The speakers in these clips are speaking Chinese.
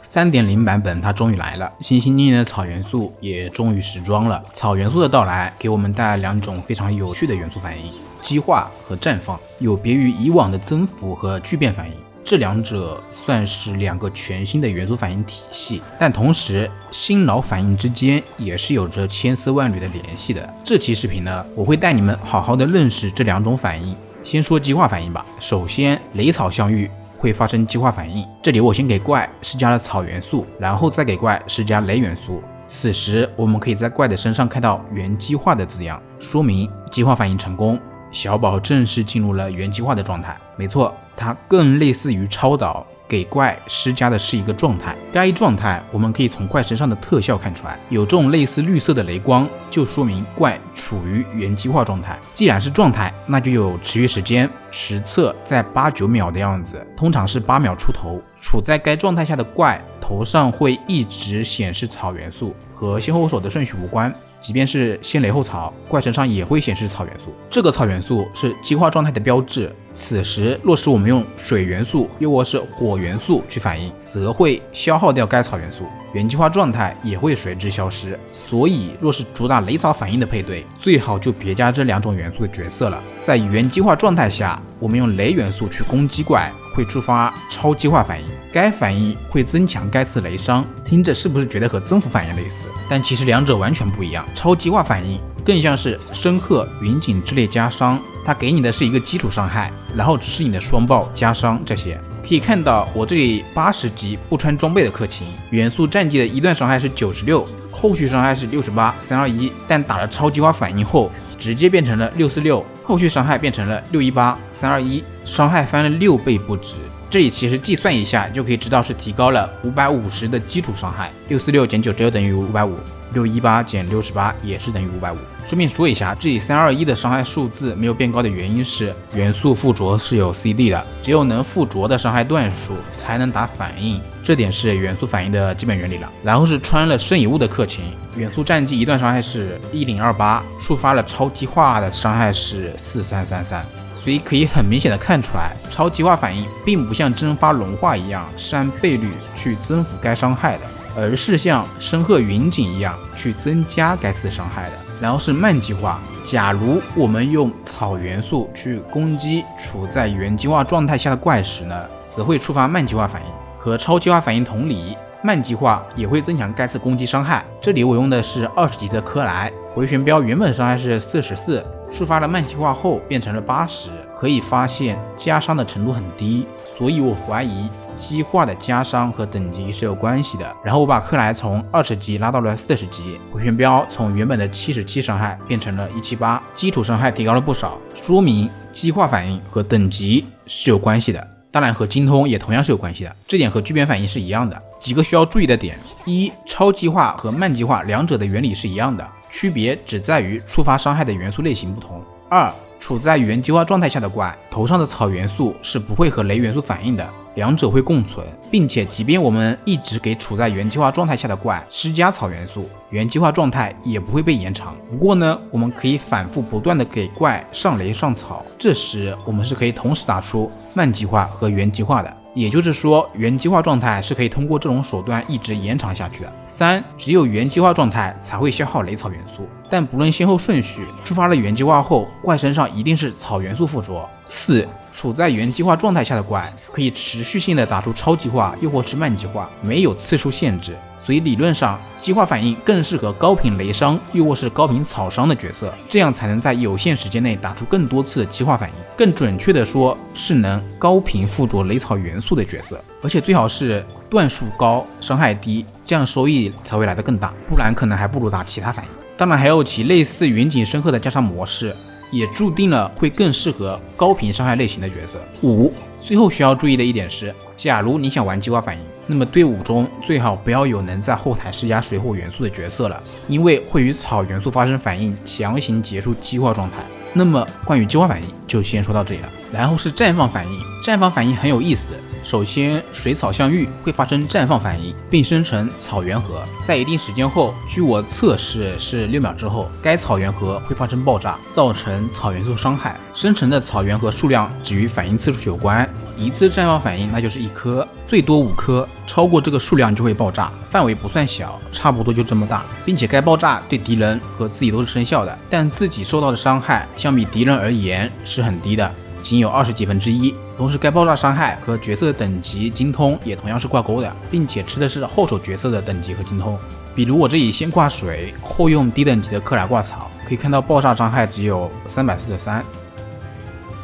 3.0 版本它终于来了，心心念念的草元素也终于时装了。草元素的到来给我们带来两种非常有趣的元素反应，激化和绽放，有别于以往的增幅和聚变反应。这两者算是两个全新的元素反应体系，但同时新老反应之间也是有着千丝万缕的联系的。这期视频呢，我会带你们好好的认识这两种反应。先说激化反应吧。首先，雷草相遇会发生激化反应，这里我先给怪施加了草元素，然后再给怪施加雷元素。此时我们可以在怪的身上看到原激化的字样，说明激化反应成功，小宝正式进入了原激化的状态。没错，它更类似于超导，给怪施加的是一个状态。该状态我们可以从怪身上的特效看出来，有这种类似绿色的雷光，就说明怪处于原激化状态。既然是状态，那就有持续时间，实测在8-9秒的样子，通常是8秒出头。处在该状态下的怪头上会一直显示草元素，和先后手的顺序无关。即便是先雷后草，怪身上也会显示草元素。这个草元素是激化状态的标志。此时若是我们用水元素又或是火元素去反应，则会消耗掉该草元素，原激化状态也会随之消失。所以若是主打雷草反应的配对，最好就别加这两种元素的角色了。在原激化状态下，我们用雷元素去攻击怪，会触发超激化反应，该反应会增强该次雷伤。听着是不是觉得和增幅反应类似？但其实两者完全不一样。超激化反应更像是深壑、云锦之类加伤，它给你的是一个基础伤害，然后只是你的双爆、加伤这些。可以看到我这里80级不穿装备的克勤，元素战绩的一段伤害是96，后续伤害是68、321，但打了超激化反应后直接变成了646，后续伤害变成了618、321，伤害翻了6倍不止。这里其实计算一下就可以知道是提高了550的基础伤害，646减96等于550，618减68也是等于550。顺便说一下，这里321的伤害数字没有变高的原因是元素附着是有 CD 的，只有能附着的伤害段数才能打反应，这点是元素反应的基本原理了。然后是穿了深以物的克勤，元素战绩一段伤害是1028，触发了超激化的伤害是4333。所以可以很明显的看出来，超激化反应并不像蒸发融化一样是按倍率去增幅该伤害的，而是像深壑云锦一样去增加该次伤害的。然后是慢激化，假如我们用草元素去攻击处在原激化状态下的怪时呢，则会触发慢激化反应。和超激化反应同理，慢激化也会增强该次攻击伤害。这里我用的是20级的科莱，回旋镖原本伤害是44，触发了慢激化后变成了80，可以发现加伤的程度很低，所以我怀疑激化的加伤和等级是有关系的。然后我把克莱从20级拉到了40级，回旋镖从原本的77伤害变成了178，基础伤害提高了不少，说明激化反应和等级是有关系的。当然和精通也同样是有关系的，这点和聚变反应是一样的。几个需要注意的点：一、超激化和慢激化两者的原理是一样的，区别只在于触发伤害的元素类型不同。二、处在原激化状态下的怪头上的草元素是不会和雷元素反应的，两者会共存，并且即便我们一直给处在原激化状态下的怪施加草元素，原激化状态也不会被延长。不过呢，我们可以反复不断的给怪上雷上草，这时我们是可以同时打出慢激化和原激化的，也就是说原激化状态是可以通过这种手段一直延长下去的。三、只有原激化状态才会消耗雷草元素，但不论先后顺序，触发了原激化后，怪身上一定是草元素附着。四、处在原激化状态下的怪可以持续性的打出超激化又或是慢激化，没有次数限制，所以理论上激化反应更适合高频雷伤又或是高频草伤的角色，这样才能在有限时间内打出更多次的激化反应。更准确的说，是能高频附着雷草元素的角色，而且最好是段数高伤害低，这样收益才会来得更大，不然可能还不如打其他反应。当然还有其类似云锦深壑的加伤模式，也注定了会更适合高频伤害类型的角色。五、最后需要注意的一点是，假如你想玩激化反应，那么队伍中最好不要有能在后台施加水火元素的角色了，因为会与草元素发生反应，强行结束激化状态。那么关于激化反应就先说到这里了。然后是绽放反应，绽放反应很有意思。首先，水草相遇会发生绽放反应，并生成草原核，在一定时间后，据我测试是6秒之后，该草原核会发生爆炸，造成草元素伤害。生成的草原核数量只与反应次数有关，一次绽放反应那就是1颗，最多5颗，超过这个数量就会爆炸，范围不算小，差不多就这么大，并且该爆炸对敌人和自己都是生效的，但自己受到的伤害相比敌人而言是很低的，仅有20几分之一。同时该爆炸伤害和角色的等级精通也同样是挂钩的，并且吃的是后手角色的等级和精通。比如我这里先挂水，后用低等级的克莱挂草，可以看到爆炸伤害只有343，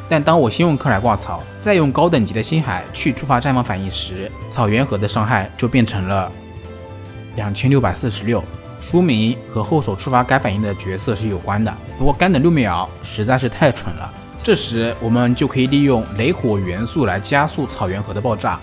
但当我先用克莱挂草，再用高等级的星海去触发绽放反应时，草原盒的伤害就变成了2646，说明和后手触发该反应的角色是有关的。不过干等6秒实在是太蠢了，这时我们就可以利用雷火元素来加速草原盒的爆炸。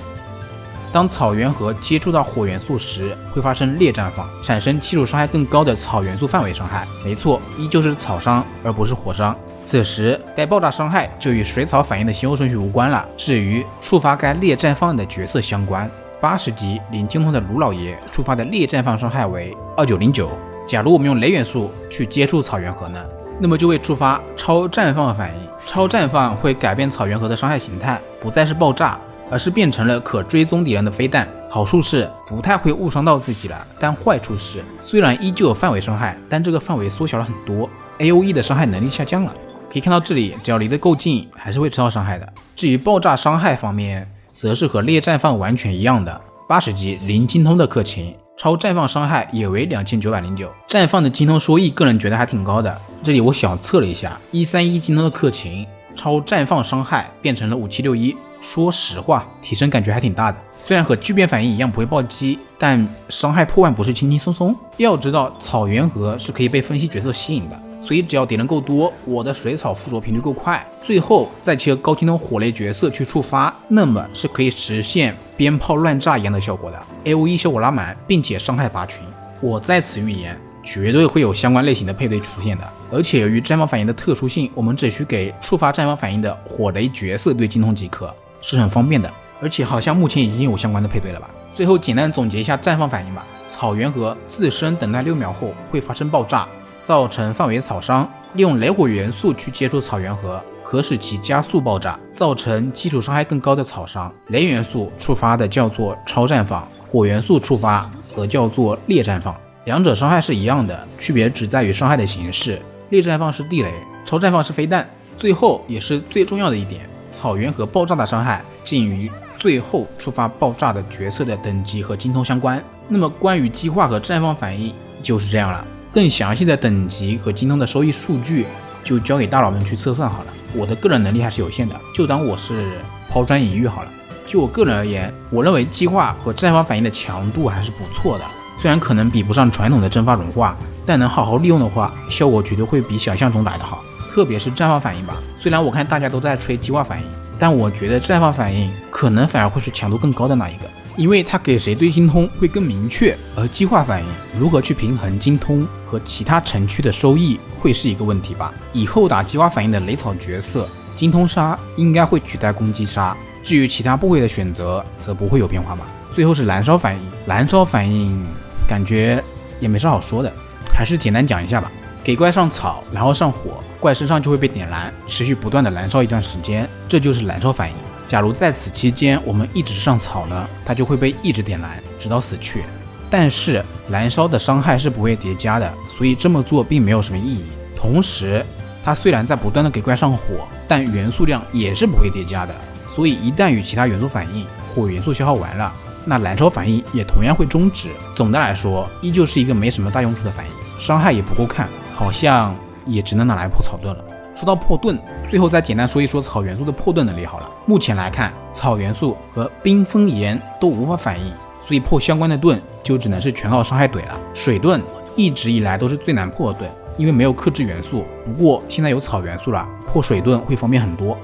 当草原盒接触到火元素时，会发生烈绽放，产生基础伤害更高的草元素范围伤害。没错，依旧是草伤，而不是火伤。此时该爆炸伤害就与水草反应的先后顺序无关了，至于触发该烈绽放的角色相关。80级领精通的卢老爷触发的烈绽放伤害为2909。假如我们用雷元素去接触草原盒呢，那么就会触发超绽放反应。超绽放会改变草原盒的伤害形态，不再是爆炸，而是变成了可追踪敌人的飞弹。好处是不太会误伤到自己了，但坏处是虽然依旧有范围伤害，但这个范围缩小了很多， AOE 的伤害能力下降了。可以看到这里，只要离得够近还是会吃到伤害的。至于爆炸伤害方面，则是和烈绽放完全一样的。80级零精通的克勤，超绽放伤害也为2909。绽放的精通收益个人觉得还挺高的。这里我小测了一下，131精通的克勤，超绽放伤害变成了5761。说实话，提升感觉还挺大的。虽然和聚变反应一样不会暴击，但伤害破万不是轻轻松松。要知道草原盒是可以被分析角色吸引的，所以只要敌人够多，我的水草附着频率够快，最后再切高精通火雷角色去触发，那么是可以实现鞭炮乱炸一样的效果的， AOE 效果拉满，并且伤害拔群。我在此预言，绝对会有相关类型的配对出现的。而且由于绽放反应的特殊性，我们只需给触发绽放反应的火雷角色对精通即可，是很方便的。而且好像目前已经有相关的配对了吧。最后简单总结一下绽放反应吧。草原盒自身等待6秒后会发生爆炸，造成范围草伤，利用雷火元素去接触草原盒，可使其加速爆炸，造成基础伤害更高的草伤。雷元素触发的叫做超绽放，火元素触发则叫做烈绽放。两者伤害是一样的，区别只在于伤害的形式。烈绽放是地雷，超绽放是飞弹。最后也是最重要的一点，草原盒爆炸的伤害仅与最后触发爆炸的角色的等级和精通相关。那么关于激化和绽放反应就是这样了，更详细的等级和精通的收益数据就交给大佬们去测算好了。我的个人能力还是有限的，就当我是抛砖引玉好了。就我个人而言，我认为激化和绽放反应的强度还是不错的，虽然可能比不上传统的蒸发融化，但能好好利用的话，效果绝对会比想象中来的好。特别是绽放反应吧，虽然我看大家都在吹激化反应，但我觉得绽放反应可能反而会是强度更高的那一个，因为它给谁对精通会更明确，而激化反应如何去平衡精通和其他城区的收益会是一个问题吧。以后打激化反应的雷草角色，精通杀应该会取代攻击杀，至于其他部位的选择则不会有变化吧。最后是燃烧反应，燃烧反应感觉也没啥好说的，还是简单讲一下吧。给怪上草，然后上火，怪身上就会被点燃，持续不断的燃烧一段时间，这就是燃烧反应。假如在此期间我们一直上草呢，它就会被一直点燃，直到死去。但是燃烧的伤害是不会叠加的，所以这么做并没有什么意义。同时，它虽然在不断的给怪上火，但元素量也是不会叠加的，所以一旦与其他元素反应，火元素消耗完了，那燃烧反应也同样会终止。总的来说，依旧是一个没什么大用处的反应，伤害也不够看，好像也只能拿来破草盾了。说到破盾，最后再简单说一说草元素的破盾能力好了。目前来看，草元素和冰封炎都无法反应，所以破相关的盾就只能是全靠伤害怼了。水盾一直以来都是最难破的盾，因为没有克制元素，不过现在有草元素了，破水盾会方便很多。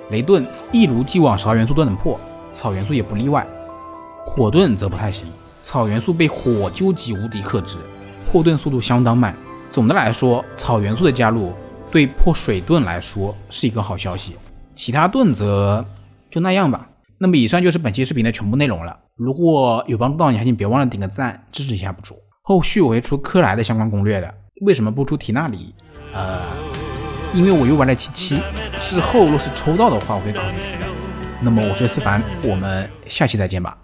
雷盾一如既往啥元素都能破，草元素也不例外。火盾则不太行，草元素被火究极无敌克制，破盾速度相当慢。总的来说，草元素的加入对破水盾来说是一个好消息，其他盾则就那样吧。那么以上就是本期视频的全部内容了，如果有帮助到你，还请别忘了点个赞支持一下博主。后续我会出科莱的相关攻略的，为什么不出提纳里？因为我又玩了77，之后若是抽到的话我会考虑出的。那么我是思凡，我们下期再见吧。